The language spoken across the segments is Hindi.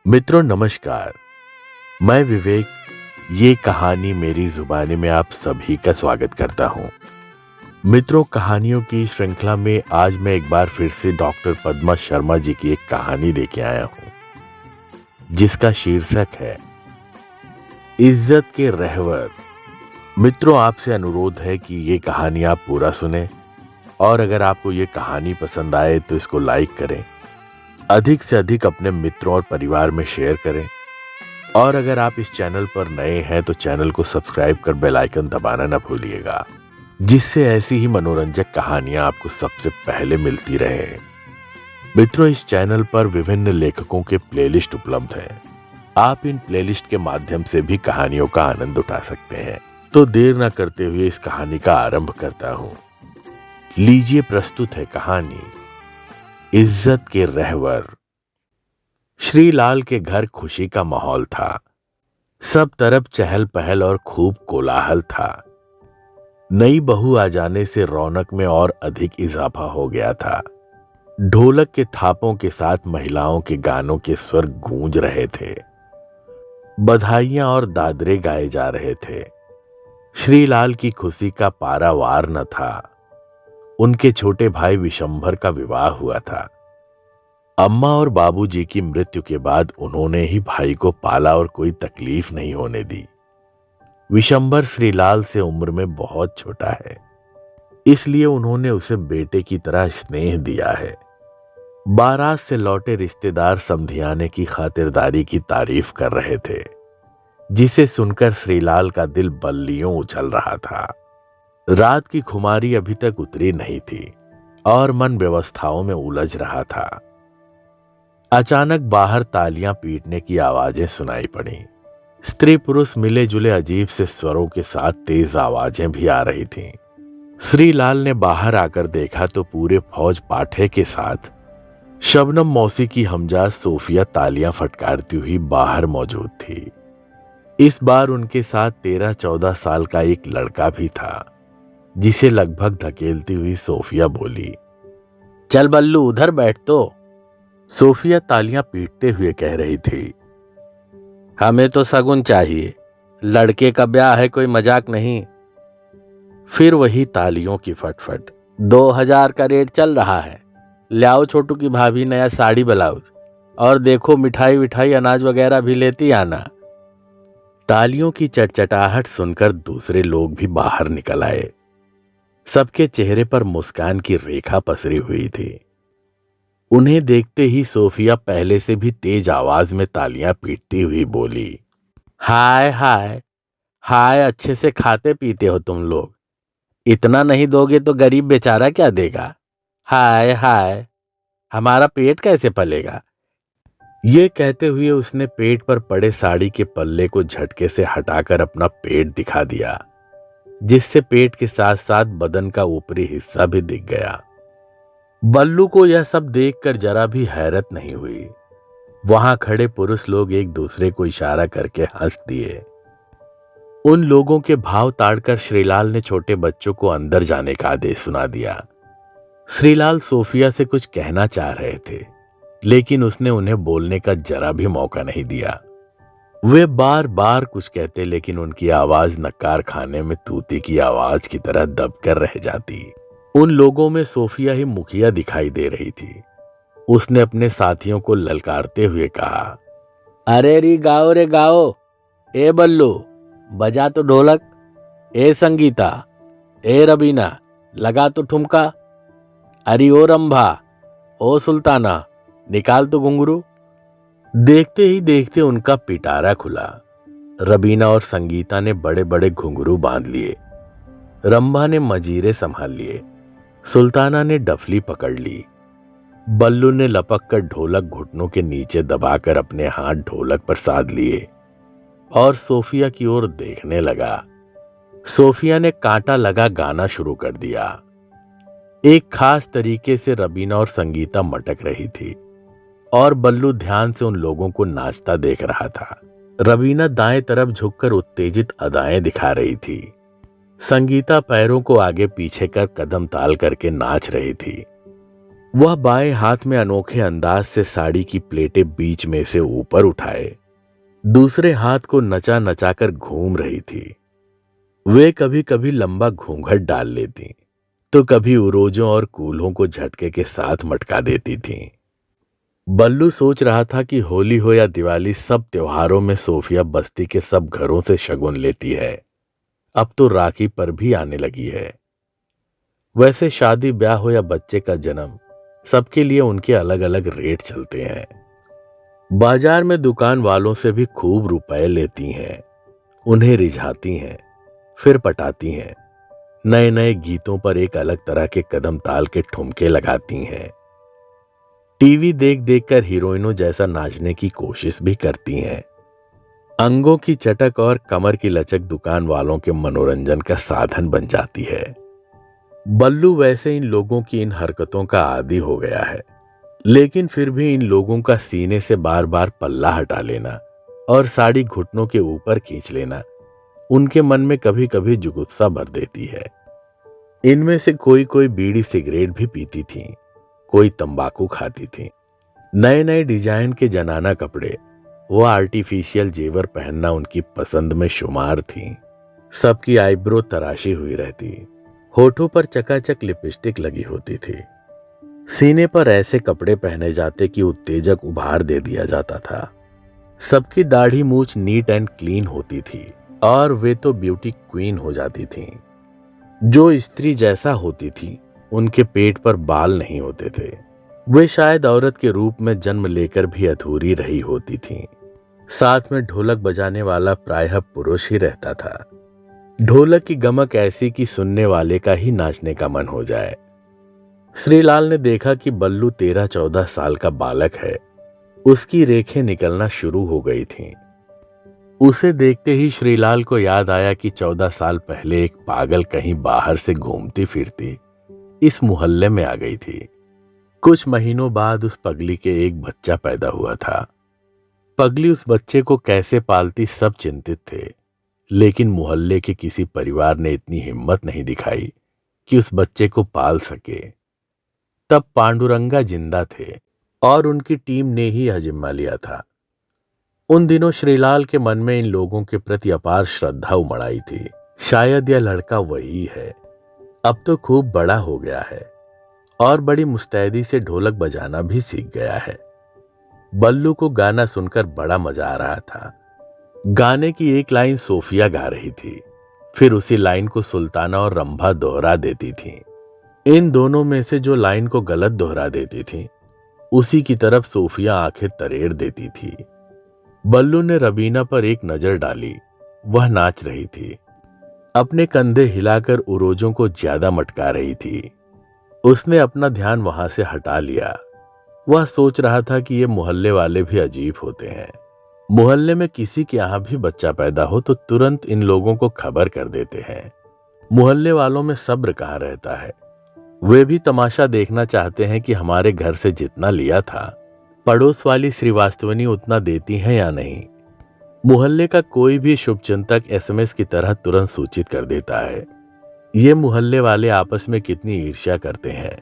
मित्रों नमस्कार। मैं विवेक ये कहानी मेरी जुबानी में आप सभी का स्वागत करता हूँ। मित्रों, कहानियों की श्रृंखला में आज मैं एक बार फिर से डॉक्टर पद्मा शर्मा जी की एक कहानी लेके आया हूँ, जिसका शीर्षक है इज्जत के रहवर। मित्रों, आपसे अनुरोध है कि ये कहानी आप पूरा सुने और अगर आपको ये कहानी पसंद आए तो इसको लाइक करें, अधिक से अधिक अपने मित्रों और परिवार में शेयर करें और अगर आप इस चैनल पर नए हैं तो चैनल को सब्सक्राइब कर बेल आइकन दबाना न भूलिएगा, जिससे ऐसी ही मनोरंजक कहानियां आपको सबसे पहले मिलती रहे। मित्रों, इस चैनल पर विभिन्न लेखकों के प्लेलिस्ट उपलब्ध हैं। आप इन प्लेलिस्ट के माध्यम से भी कहानियों का आनंद उठा सकते हैं। तो देर न करते हुए इस कहानी का आरंभ करता हूं। लीजिए, प्रस्तुत है कहानी इज्जत के रहवर। श्रीलाल के घर खुशी का माहौल था। सब तरफ चहल पहल और खूब कोलाहल था। नई बहू आ जाने से रौनक में और अधिक इजाफा हो गया था। ढोलक के थापों के साथ महिलाओं के गानों के स्वर गूंज रहे थे। बधाइयां और दादरे गाए जा रहे थे। श्रीलाल की खुशी का पारावार न था। उनके छोटे भाई विशंभर का विवाह हुआ था। अम्मा और बाबूजी की मृत्यु के बाद उन्होंने ही भाई को पाला और कोई तकलीफ नहीं होने दी। विशंभर श्रीलाल से उम्र में बहुत छोटा है, इसलिए उन्होंने उसे बेटे की तरह स्नेह दिया है। बारात से लौटे रिश्तेदार समधियाने की खातिरदारी की तारीफ कर रहे थे, जिसे सुनकर श्रीलाल का दिल बल्लियों उछल रहा था। रात की खुमारी अभी तक उतरी नहीं थी और मन व्यवस्थाओं में उलझ रहा था। अचानक बाहर तालियां पीटने की आवाजें सुनाई पड़ी। स्त्री पुरुष मिले जुले अजीब से स्वरों के साथ तेज आवाजें भी आ रही थीं। श्रीलाल ने बाहर आकर देखा तो पूरे फौज पाठे के साथ शबनम मौसी की हमजाद सोफिया तालियां फटकारती हुई बाहर मौजूद थी। इस बार उनके साथ 13-14 साल का एक लड़का भी था, जिसे लगभग धकेलती हुई सोफिया बोली, चल बल्लू, उधर बैठ। तो सोफिया तालियां पीटते हुए कह रही थी, हमें तो सगुन चाहिए, लड़के का ब्याह है, कोई मजाक नहीं। फिर वही तालियों की फटफट। 2000 का रेट चल रहा है, लाओ छोटू की भाभी नया साड़ी ब्लाउज, और देखो मिठाई विठाई अनाज वगैरह भी लेती आना। तालियों की चटचटाहट सुनकर दूसरे लोग भी बाहर निकल आए। सबके चेहरे पर मुस्कान की रेखा पसरी हुई थी। उन्हें देखते ही सोफिया पहले से भी तेज आवाज में तालियां पीटती हुई बोली, हाय हाय हाय, अच्छे से खाते पीते हो तुम लोग, इतना नहीं दोगे तो गरीब बेचारा क्या देगा? हाय हाय, हमारा पेट कैसे पलेगा? ये कहते हुए उसने पेट पर पड़े साड़ी के पल्ले को झटके से हटाकर अपना पेट दिखा दिया, जिससे पेट के साथ साथ बदन का ऊपरी हिस्सा भी दिख गया। बल्लू को यह सब देखकर जरा भी हैरत नहीं हुई। वहां खड़े पुरुष लोग एक दूसरे को इशारा करके हंस दिए। उन लोगों के भाव ताड़कर श्रीलाल ने छोटे बच्चों को अंदर जाने का आदेश सुना दिया। श्रीलाल सोफिया से कुछ कहना चाह रहे थे, लेकिन उसने उन्हें बोलने का जरा भी मौका नहीं दिया। वे बार बार कुछ कहते, लेकिन उनकी आवाज नक्कार खाने में तूती की आवाज की तरह दबकर रह जाती। उन लोगों में सोफिया ही मुखिया दिखाई दे रही थी। उसने अपने साथियों को ललकारते हुए कहा, अरे री गाओ रे गाओ, ए बल्लू बजा तो ढोलक, ए संगीता, ए रबीना लगा तो ठुमका, अरे ओ रंभा, ओ सुल्ताना निकाल तो घुंघरू। देखते ही देखते उनका पिटारा खुला। रबीना और संगीता ने बड़े बड़े घुंघरू बांध लिए। रंभा ने मजीरे संभाल लिए। सुल्ताना ने डफली पकड़ ली। बल्लू ने लपक कर ढोलक घुटनों के नीचे दबाकर अपने हाथ ढोलक पर साध लिए और सोफिया की ओर देखने लगा। सोफिया ने कांटा लगा गाना शुरू कर दिया। एक खास तरीके से रबीना और संगीता मटक रही थी और बल्लू ध्यान से उन लोगों को नाचता देख रहा था। रबीना दाएं तरफ झुककर उत्तेजित अदाएं दिखा रही थी। संगीता पैरों को आगे पीछे कर कदम ताल करके नाच रही थी। वह बाएं हाथ में अनोखे अंदाज से साड़ी की प्लेटें बीच में से ऊपर उठाए दूसरे हाथ को नचा नचाकर घूम रही थी। वे कभी कभी लंबा घूंघट डाल लेती तो कभी उरोजों और कूल्हों को झटके के साथ मटका देती थीं। बल्लू सोच रहा था कि होली हो या दिवाली, सब त्योहारों में सोफिया बस्ती के सब घरों से शगुन लेती है। अब तो राखी पर भी आने लगी है। वैसे शादी ब्याह हो या बच्चे का जन्म, सबके लिए उनके अलग अलग रेट चलते हैं। बाजार में दुकान वालों से भी खूब रुपए लेती हैं, उन्हें रिझाती हैं, फिर पटाती हैं। नए नए गीतों पर एक अलग तरह के कदम ताल के ठुमके लगाती हैं। टीवी देख देख कर हीरोइनों जैसा नाचने की कोशिश भी करती हैं। अंगों की चटक और कमर की लचक दुकान वालों के मनोरंजन का साधन बन जाती है। बल्लू वैसे इन लोगों की इन हरकतों का आदी हो गया है, लेकिन फिर भी इन लोगों का सीने से बार बार पल्ला हटा लेना और साड़ी घुटनों के ऊपर खींच लेना उनके मन में कभी कभी जुगुप्सा भर देती है। इनमें से कोई कोई बीड़ी सिगरेट भी पीती थी, कोई तंबाकू खाती थी। नए नए डिजाइन के जनाना कपड़े वो आर्टिफिशियल जेवर पहनना उनकी पसंद में शुमार थी। सबकी आईब्रो तराशी हुई रहती, होठों पर चकाचक लिपस्टिक लगी होती थी। सीने पर ऐसे कपड़े पहने जाते कि उत्तेजक उभार दे दिया जाता था। सबकी दाढ़ी मूछ नीट एंड क्लीन होती थी और वे तो ब्यूटी क्वीन हो जाती थीं। जो स्त्री जैसा होती थी, उनके पेट पर बाल नहीं होते थे। वे शायद औरत के रूप में जन्म लेकर भी अधूरी रही होती थीं। साथ में ढोलक बजाने वाला प्रायः पुरुष ही रहता था। ढोलक की गमक ऐसी कि सुनने वाले का ही नाचने का मन हो जाए। श्रीलाल ने देखा कि बल्लू 13-14 साल का बालक है। उसकी रेखें निकलना शुरू हो गई थीं। उसे देखते ही श्रीलाल को याद आया कि 14 साल पहले एक पागल कहीं बाहर से घूमती फिरती इस मोहल्ले में आ गई थी। कुछ महीनों बाद उस पगली के एक बच्चा पैदा हुआ था। पगली उस बच्चे को कैसे पालती सब चिंतित थे, लेकिन मोहल्ले के किसी परिवार ने इतनी हिम्मत नहीं दिखाई कि उस बच्चे को पाल सके। तब पांडुरंगा जिंदा थे और उनकी टीम ने ही यह जिम्मा लिया था। उन दिनों श्रीलाल के मन में इन लोगों के प्रति अपार श्रद्धा उमड़ आई थी। शायद यह लड़का वही है। अब तो खूब बड़ा हो गया है और बड़ी मुस्तैदी से ढोलक बजाना भी सीख गया है। बल्लू को गाना सुनकर बड़ा मजा आ रहा था। गाने की एक लाइन सोफिया गा रही थी, फिर उसी लाइन को सुल्ताना और रंभा दोहरा देती थीं। इन दोनों में से जो लाइन को गलत दोहरा देती थी, उसी की तरफ सोफिया आंखें तरेड़ देती थी। बल्लू ने रबीना पर एक नजर डाली। वह नाच रही थी, अपने कंधे हिलाकर उरोजों को ज्यादा मटका रही थी। उसने अपना ध्यान वहां से हटा लिया। वह सोच रहा था कि ये मोहल्ले वाले भी अजीब होते हैं। मोहल्ले में किसी के यहां भी बच्चा पैदा हो तो तुरंत इन लोगों को खबर कर देते हैं। मोहल्ले वालों में सब्र कहाँ रहता है। वे भी तमाशा देखना चाहते हैं कि हमारे घर से जितना लिया था, पड़ोस वाली श्रीवास्तवनी उतना देती हैं या नहीं। मोहल्ले का कोई भी शुभचिंतक एसएमएस की तरह तुरंत सूचित कर देता है। ये मोहल्ले वाले आपस में कितनी ईर्ष्या करते हैं।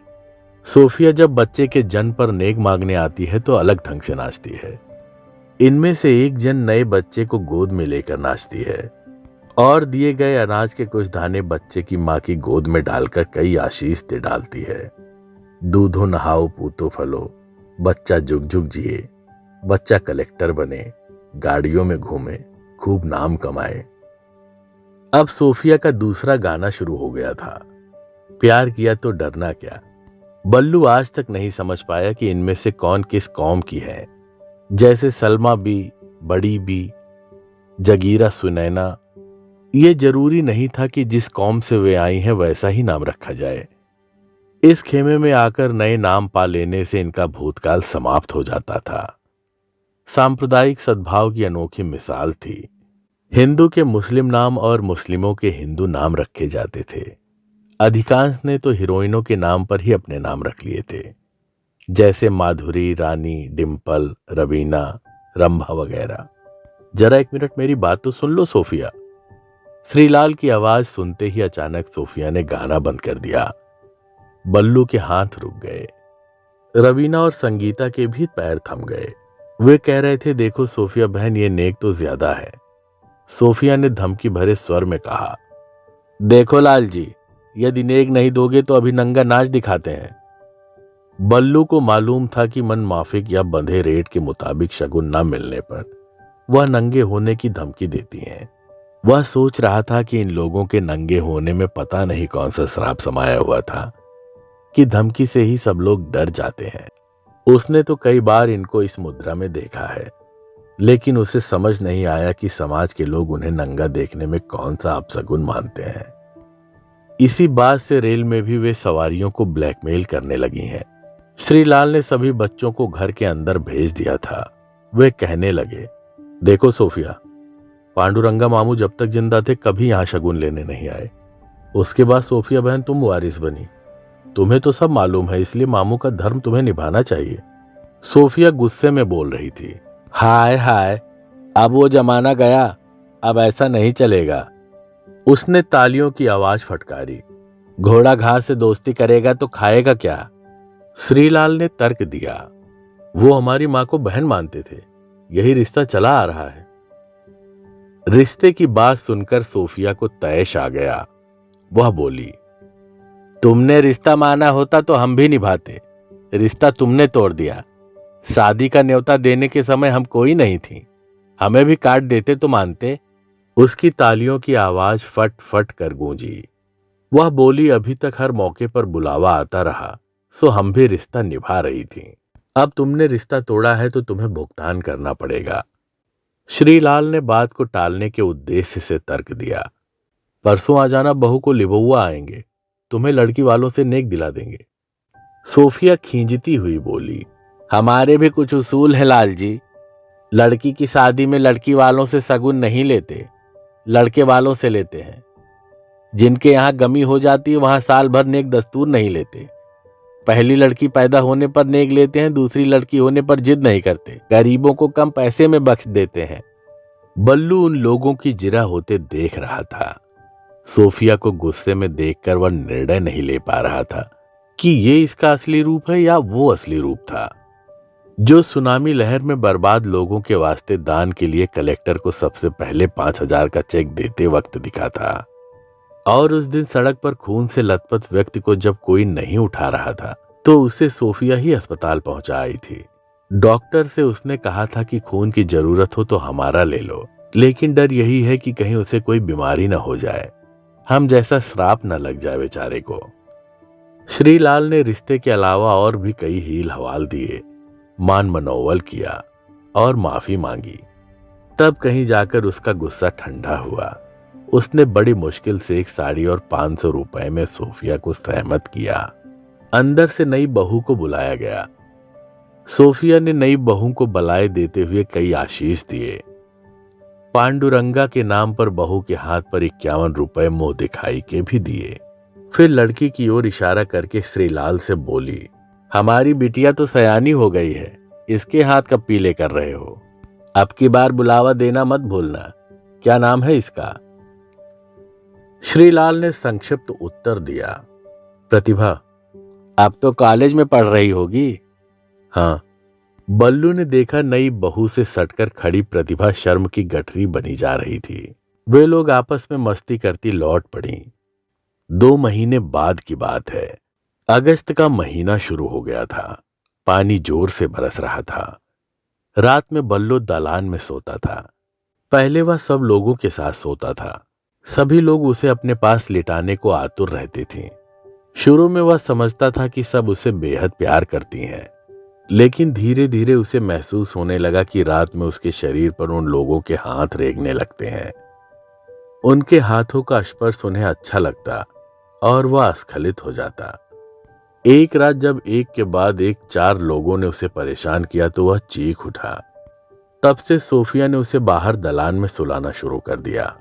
सोफिया जब बच्चे के जन्म पर नेक मांगने आती है तो अलग ढंग से नाचती है। इनमें से एक जन नए बच्चे को गोद में लेकर नाचती है और दिए गए अनाज के कुछ दाने बच्चे की मां की गोद में डालकर कई आशीष दे डालती है। दूधो नहाओ पूतो फलो, बच्चा जुग जुग जिए, बच्चा कलेक्टर बने, गाड़ियों में घूमे, खूब नाम कमाए। अब सोफिया का दूसरा गाना शुरू हो गया था, प्यार किया तो डरना क्या। बल्लू आज तक नहीं समझ पाया कि इनमें से कौन किस कौम की है। जैसे सलमा बी, बड़ी बी, जगीरा सुनैना, ये जरूरी नहीं था कि जिस कौम से वे आई हैं वैसा ही नाम रखा जाए। इस खेमे में आकर नए नाम पा लेने से इनका भूतकाल समाप्त हो जाता था। सांप्रदायिक सद्भाव की अनोखी मिसाल थी। हिंदू के मुस्लिम नाम और मुस्लिमों के हिंदू नाम रखे जाते थे। अधिकांश ने तो हीरोइनों के नाम पर ही अपने नाम रख लिए थे, जैसे माधुरी, रानी, डिम्पल, रवीना, रंभा वगैरह। जरा एक मिनट मेरी बात तो सुन लो सोफिया। श्रीलाल की आवाज सुनते ही अचानक सोफिया ने गाना बंद कर दिया। बल्लू के हाथ रुक गए। रवीना और संगीता के भी पैर थम गए। वे कह रहे थे, देखो सोफिया बहन, ये नेक तो ज्यादा है। सोफिया ने धमकी भरे स्वर में कहा, देखो लाल जी, यदि नेक नहीं दोगे तो अभी नंगा नाच दिखाते हैं। बल्लू को मालूम था कि मन माफिक या बंधे रेट के मुताबिक शगुन न मिलने पर वह नंगे होने की धमकी देती हैं। वह सोच रहा था कि इन लोगों के नंगे होने में पता नहीं कौन सा श्राप समाया हुआ था कि धमकी से ही सब लोग डर जाते हैं। उसने तो कई बार इनको इस मुद्रा में देखा है, लेकिन उसे समझ नहीं आया कि समाज के लोग उन्हें नंगा देखने में कौन सा अपशगुन मानते हैं। इसी बात से रेल में भी वे सवारियों को ब्लैकमेल करने लगी हैं। श्रीलाल ने सभी बच्चों को घर के अंदर भेज दिया था। वे कहने लगे, देखो सोफिया, पांडुरंगा मामू जब तक जिंदा थे कभी यहां शगुन लेने नहीं आए। उसके बाद सोफिया बहन तुम वारिस बनी। तुम्हें तो सब मालूम है, इसलिए मामू का धर्म तुम्हें निभाना चाहिए। सोफिया गुस्से में बोल रही थी। हाय हाय, अब वो जमाना गया, अब ऐसा नहीं चलेगा। उसने तालियों की आवाज फटकारी। घोड़ा घास से दोस्ती करेगा तो खाएगा क्या? श्रीलाल ने तर्क दिया। वो हमारी मां को बहन मानते थे, यही रिश्ता चला आ रहा है। रिश्ते की बात सुनकर सोफिया को तैश आ गया। वह बोली, तुमने रिश्ता माना होता तो हम भी निभाते। रिश्ता तुमने तोड़ दिया। शादी का न्योता देने के समय हम कोई नहीं थी, हमें भी काट देते तो मानते। उसकी तालियों की आवाज फट फट कर गूंजी। वह बोली, अभी तक हर मौके पर बुलावा आता रहा, सो हम भी रिश्ता निभा रही थी। अब तुमने रिश्ता तोड़ा है तो तुम्हें भुगतान करना पड़ेगा। श्रीलाल ने बात को टालने के उद्देश्य से तर्क दिया। परसों आ जाना, बहू को लिबुआ आएंगे, तुम्हें लड़की वालों से नेक दिला देंगे। सोफिया खींचती हुई बोली, हमारे भी कुछ उसूल है लाल जी। लड़की की शादी में लड़की वालों से शगुन नहीं लेते, लड़के वालों से लेते हैं। जिनके यहाँ गमी हो जाती है वहां साल भर नेक दस्तूर नहीं लेते। पहली लड़की पैदा होने पर नेक लेते हैं, दूसरी लड़की होने पर जिद नहीं करते। गरीबों को कम पैसे में बख्श देते हैं। बल्लू उन लोगों की जिरा होते देख रहा था। सोफिया को गुस्से में देखकर वह निर्णय नहीं ले पा रहा था कि ये इसका असली रूप है या वो असली रूप था जो सुनामी लहर में बर्बाद लोगों के वास्ते दान के लिए कलेक्टर को सबसे पहले 5,000 का चेक देते वक्त दिखा था। और उस दिन सड़क पर खून से लथपथ व्यक्ति को जब कोई नहीं उठा रहा था तो उसे सोफिया ही अस्पताल पहुंचा आई थी। डॉक्टर से उसने कहा था कि खून की जरूरत हो तो हमारा ले लो, लेकिन डर यही है कि कहीं उसे कोई बीमारी न हो जाए, हम जैसा श्राप न लग जाए बेचारे को। श्रीलाल ने रिश्ते के अलावा और भी कई हील हवाल दिए, मान मनोवल किया और माफी मांगी। तब कहीं जाकर उसका गुस्सा ठंडा हुआ। उसने बड़ी मुश्किल से एक साड़ी और 500 रुपए में सोफिया को सहमत किया। अंदर से नई बहू को बुलाया गया। सोफिया ने नई बहू को बधाई देते हुए कई आशीष दिए। पांडुरंगा के नाम पर बहू के हाथ पर 51 रुपए मुंह दिखाई के भी दिए। फिर लड़की की ओर इशारा करके श्रीलाल से बोली, हमारी बिटिया तो सयानी हो गई है, इसके हाथ कब पीले कर रहे हो? अब की बार बुलावा देना मत भूलना। क्या नाम है इसका? श्रीलाल ने संक्षिप्त उत्तर दिया, प्रतिभा। अब तो कॉलेज में पढ़ रही होगी। हाँ। बल्लू ने देखा नई बहू से सटकर खड़ी प्रतिभा शर्म की गठरी बनी जा रही थी। वे लोग आपस में मस्ती करती लौट पड़ी। 2 महीने बाद की बात है। अगस्त का महीना शुरू हो गया था। पानी जोर से बरस रहा था। रात में बल्लू दालान में सोता था। पहले वह सब लोगों के साथ सोता था। सभी लोग उसे अपने पास लिटाने को आतुर रहते थे। शुरू में वह समझता था कि सब उसे बेहद प्यार करती हैं, लेकिन धीरे धीरे उसे महसूस होने लगा कि रात में उसके शरीर पर उन लोगों के हाथ रेंगने लगते हैं। उनके हाथों का स्पर्श उन्हें अच्छा लगता और वह अस्खलित हो जाता। एक रात जब एक के बाद एक 4 लोगों ने उसे परेशान किया तो वह चीख उठा। तब से सोफिया ने उसे बाहर दलान में सुलाना शुरू कर दिया।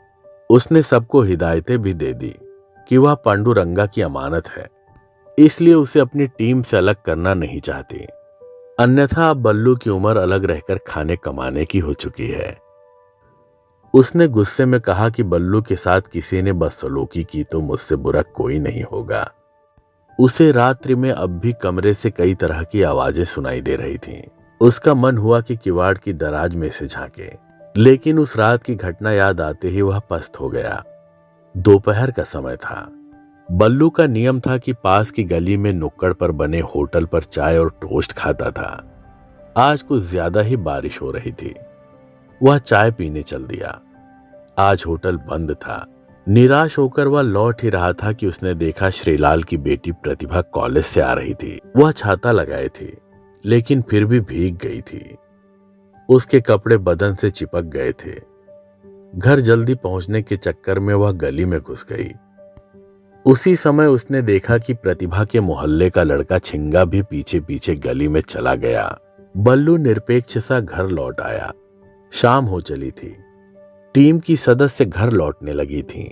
उसने सबको हिदायतें भी दे दी कि वह पांडुरंगा की अमानत है, इसलिए उसे अपनी टीम से अलग करना नहीं चाहती। अन्यथा अब बल्लू की उम्र अलग रहकर खाने कमाने की हो चुकी है। उसने गुस्से में कहा कि बल्लू के साथ किसी ने बदसलूकी की तो मुझसे बुरा कोई नहीं होगा। उसे रात्रि में अब भी कमरे से कई तरह की आवाजें सुनाई दे रही थीं। उसका मन हुआ कि किवाड़ की दराज में से झांके, लेकिन उस रात की घटना याद आते ही वह पस्त हो गया। दोपहर का समय था। बल्लू का नियम था कि पास की गली में नुक्कड़ पर बने होटल पर चाय और टोस्ट खाता था। आज कुछ ज्यादा ही बारिश हो रही थी। वह चाय पीने चल दिया। आज होटल बंद था। निराश होकर वह लौट ही रहा था कि उसने देखा श्रीलाल की बेटी प्रतिभा कॉलेज से आ रही थी। वह छाता लगाए थी, लेकिन फिर भी भीग गई थी। उसके कपड़े बदन से चिपक गए थे। घर जल्दी पहुंचने के चक्कर में वह गली में घुस गई। उसी समय उसने देखा कि प्रतिभा के मोहल्ले का लड़का छिंगा भी पीछे पीछे गली में चला गया। बल्लू निरपेक्ष सा घर लौट आया। शाम हो चली थी। टीम की सदस्य घर लौटने लगी थीं।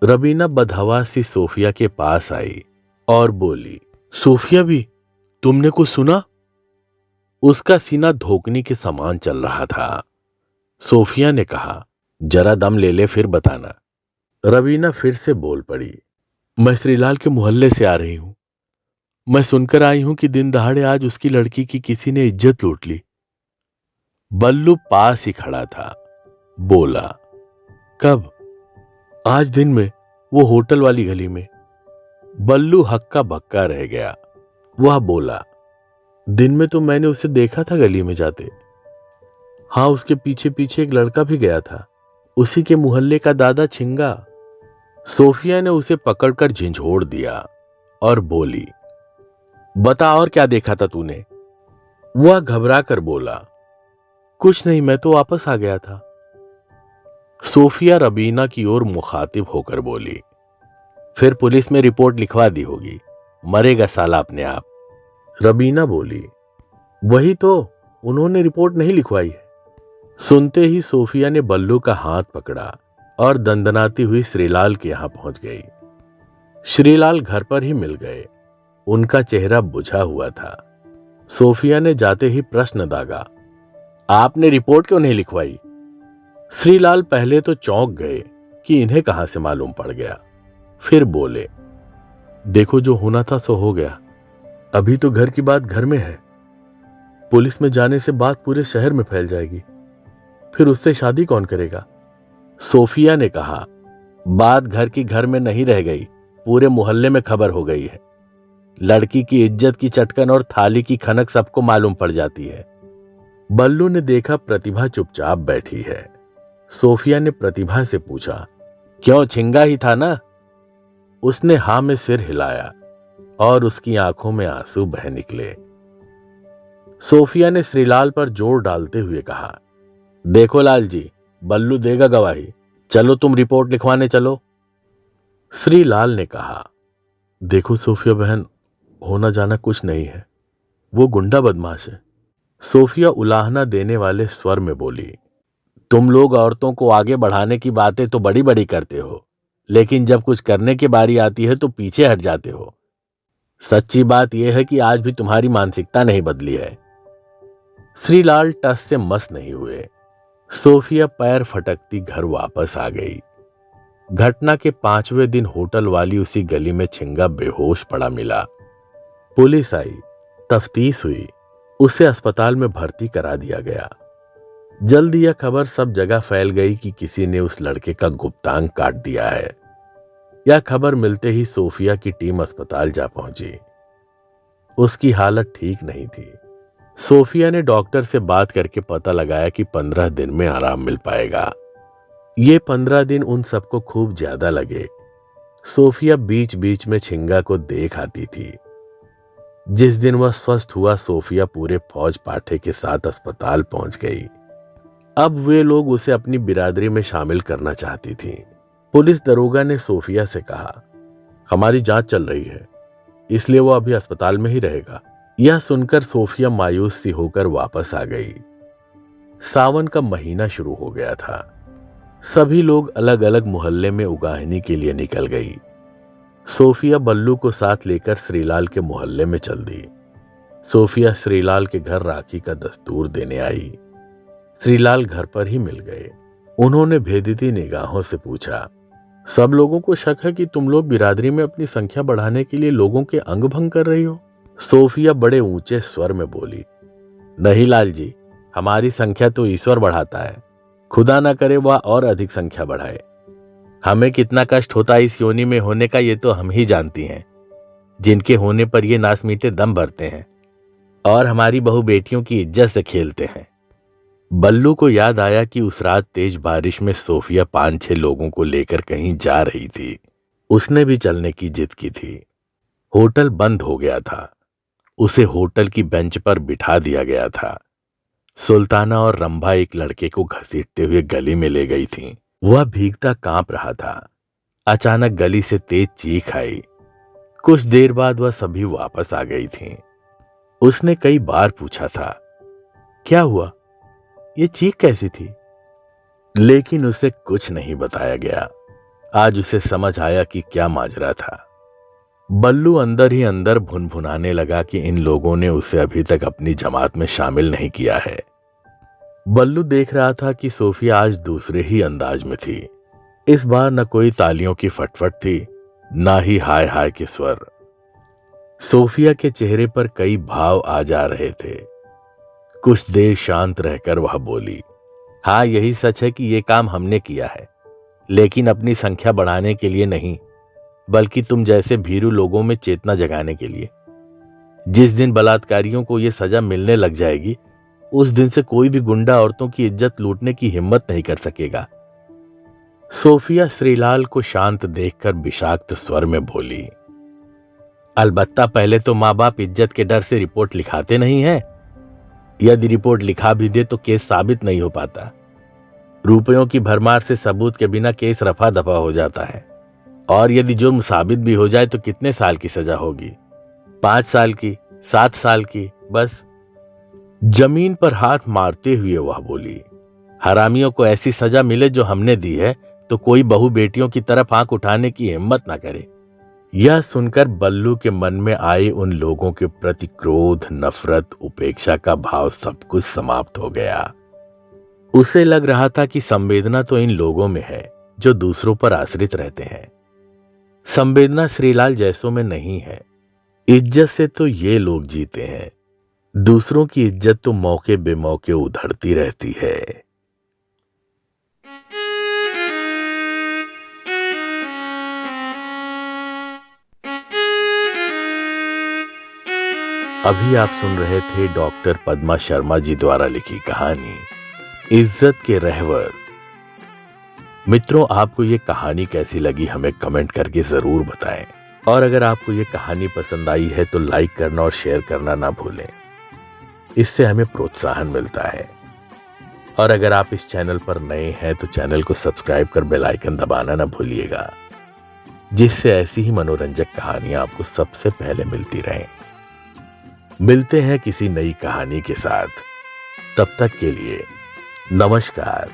रबीना बदहवास सी सोफिया के पास आई और बोली, सोफिया भी, तुमने कुछ सुना? उसका सीना धोकनी के समान चल रहा था। सोफिया ने कहा, जरा दम ले ले फिर बताना। रबीना फिर से बोल पड़ी, मैं श्रीलाल के मोहल्ले से आ रही हूं। मैं सुनकर आई हूं कि दिन दहाड़े आज उसकी लड़की की किसी ने इज्जत लूट ली। बल्लू पास ही खड़ा था। बोला, कब? आज दिन में, वो होटल वाली गली में। बल्लू हक्का बक्का रह गया। वह बोला, दिन में तो मैंने उसे देखा था गली में जाते। हाँ, उसके पीछे पीछे एक लड़का भी गया था, उसी के मोहल्ले का दादा छिंगा। सोफिया ने उसे पकड़कर झिंझोड़ दिया और बोली, बता और क्या देखा था तूने? वह घबरा कर बोला, कुछ नहीं, मैं तो वापस आ गया था। सोफिया रबीना की ओर मुखातिब होकर बोली, फिर पुलिस में रिपोर्ट लिखवा दी होगी, मरेगा साला अपने आप। रबीना बोली, वही तो, उन्होंने रिपोर्ट नहीं लिखवाई है। सुनते ही सोफिया ने बल्लू का हाथ पकड़ा और दंदनाती हुई श्रीलाल के यहां पहुंच गई। श्रीलाल घर पर ही मिल गए। उनका चेहरा बुझा हुआ था। सोफिया ने जाते ही प्रश्न दागा, आपने रिपोर्ट क्यों नहीं लिखवाई? श्रीलाल पहले तो चौंक गए कि इन्हें कहां से मालूम पड़ गया। फिर बोले, देखो, जो होना था सो हो गया। अभी तो घर की बात घर में है। पुलिस में जाने से बात पूरे शहर में फैल जाएगी। फिर उससे शादी कौन करेगा? सोफिया ने कहा, बात घर की घर में नहीं रह गई, पूरे मोहल्ले में खबर हो गई है। लड़की की इज्जत की चटकन और थाली की खनक सबको मालूम पड़ जाती है। बल्लू ने देखा प्रतिभा चुपचाप बैठी है। सोफिया ने प्रतिभा से पूछा, क्यों, छिंगा ही था ना? उसने हां में सिर हिलाया और उसकी आंखों में आंसू बह निकले। सोफिया ने श्रीलाल पर जोर डालते हुए कहा, देखो लाल जी, बल्लू देगा गवाही, चलो तुम रिपोर्ट लिखवाने चलो। श्रीलाल ने कहा, देखो सोफिया बहन, होना जाना कुछ नहीं है, वो गुंडा बदमाश है। सोफिया उलाहना देने वाले स्वर में बोली, तुम लोग औरतों को आगे बढ़ाने की बातें तो बड़ी बड़ी करते हो, लेकिन जब कुछ करने की बारी आती है तो पीछे हट जाते हो। सच्ची बात यह है कि आज भी तुम्हारी मानसिकता नहीं बदली है। श्रीलाल टस से मस नहीं हुए। सोफिया पैर फटकती घर वापस आ गई। घटना के 5वें दिन होटल वाली उसी गली में छिंगा बेहोश पड़ा मिला। पुलिस आई, तफ्तीश हुई, उसे अस्पताल में भर्ती करा दिया गया। जल्द यह खबर सब जगह फैल गई कि किसी ने उस लड़के का गुप्तांग काट दिया है। यह खबर मिलते ही सोफिया की टीम अस्पताल जा पहुंची। उसकी हालत ठीक नहीं थी। सोफिया ने डॉक्टर से बात करके पता लगाया कि 15 दिन में आराम मिल पाएगा। ये 15 दिन उन सबको खूब ज्यादा लगे। सोफिया बीच बीच में छिंगा को देख आती थी। जिस दिन वह स्वस्थ हुआ, सोफिया पूरे फौज पाठे के साथ अस्पताल पहुंच गई। अब वे लोग उसे अपनी बिरादरी में शामिल करना चाहती थीं। पुलिस दरोगा ने सोफिया से कहा, हमारी जांच चल रही है, इसलिए वो अभी अस्पताल में ही रहेगा। यह सुनकर सोफिया मायूस सी होकर वापस आ गई। सावन का महीना शुरू हो गया था। सभी लोग अलग अलग मोहल्ले में उगाहनी के लिए निकल गई। सोफिया बल्लू को साथ लेकर श्रीलाल के मोहल्ले में चल दी। सोफिया श्रीलाल के घर राखी का दस्तूर देने आई। श्रीलाल घर पर ही मिल गए। उन्होंने भेदती निगाहों से पूछा, सब लोगों को शक है कि तुम लोग बिरादरी में अपनी संख्या बढ़ाने के लिए लोगों के अंग भंग कर रही हो। सोफिया बड़े ऊंचे स्वर में बोली, नहीं लाल जी, हमारी संख्या तो ईश्वर बढ़ाता है, खुदा ना करे वह और अधिक संख्या बढ़ाए। हमें कितना कष्ट होता है इस योनि में होने का ये तो हम ही जानती हैं, जिनके होने पर ये नास मीठे दम भरते हैं और हमारी बहु बेटियों की इज्जत से खेलते हैं। बल्लू को याद आया कि उस रात तेज बारिश में सोफिया 5-6 लोगों को लेकर कहीं जा रही थी। उसने भी चलने की जिद की थी। होटल बंद हो गया था। उसे होटल की बेंच पर बिठा दिया गया था। सुल्ताना और रंभा एक लड़के को घसीटते हुए गली में ले गई थीं। वह भीगता कांप रहा था। अचानक गली से तेज चीख आई। कुछ देर बाद वह सभी वापस आ गई थीं। उसने कई बार पूछा था, क्या हुआ, ये चीख कैसी थी? लेकिन उसे कुछ नहीं बताया गया। आज उसे समझ आया कि क्या माजरा था। बल्लू अंदर ही अंदर भुनभुनाने लगा कि इन लोगों ने उसे अभी तक अपनी जमात में शामिल नहीं किया है। बल्लू देख रहा था कि सोफिया आज दूसरे ही अंदाज में थी। इस बार न कोई तालियों की फटफट थी, ना ही हाय हाय के स्वर। सोफिया के चेहरे पर कई भाव आ जा रहे थे। कुछ देर शांत रहकर वह बोली, हाँ यही सच है कि ये काम हमने किया है, लेकिन अपनी संख्या बढ़ाने के लिए नहीं, बल्कि तुम जैसे भीरू लोगों में चेतना जगाने के लिए। जिस दिन बलात्कारियों को ये सजा मिलने लग जाएगी, उस दिन से कोई भी गुंडा औरतों की इज्जत लूटने की हिम्मत नहीं कर सकेगा। सोफिया श्रीलाल को शांत देखकर विषाक्त स्वर में बोली, अलबत्ता पहले तो माँ बाप इज्जत के डर से रिपोर्ट लिखाते नहीं है। यदि रिपोर्ट लिखा भी दे तो केस साबित नहीं हो पाता। रुपयों की भरमार से सबूत के बिना केस रफा दफा हो जाता है, और यदि जुर्म साबित भी हो जाए तो कितने साल की सजा होगी? 5 साल की, 7 साल की, बस। जमीन पर हाथ मारते हुए वह बोली, हरामियों को ऐसी सजा मिले जो हमने दी है तो कोई बहु बेटियों की तरफ आंख उठाने की हिम्मत ना करे। यह सुनकर बल्लू के मन में आए उन लोगों के प्रति क्रोध, नफरत, उपेक्षा का भाव सब कुछ समाप्त हो गया। उसे लग रहा था कि संवेदना तो इन लोगों में है जो दूसरों पर आश्रित रहते हैं। संवेदना श्रीलाल जैसों में नहीं है। इज्जत से तो ये लोग जीते हैं, दूसरों की इज्जत तो मौके बेमौके उधड़ती रहती है। अभी आप सुन रहे थे डॉक्टर पद्मा शर्मा जी द्वारा लिखी कहानी इज्जत के रहवर। मित्रों, आपको ये कहानी कैसी लगी हमें कमेंट करके जरूर बताएं, और अगर आपको ये कहानी पसंद आई है तो लाइक करना और शेयर करना ना भूलें। इससे हमें प्रोत्साहन मिलता है। और अगर आप इस चैनल पर नए हैं तो चैनल को सब्सक्राइब कर बेल आइकन दबाना ना भूलिएगा, जिससे ऐसी ही मनोरंजक कहानियां आपको सबसे पहले मिलती रहें। मिलते हैं किसी नई कहानी के साथ। तब तक के लिए नमस्कार।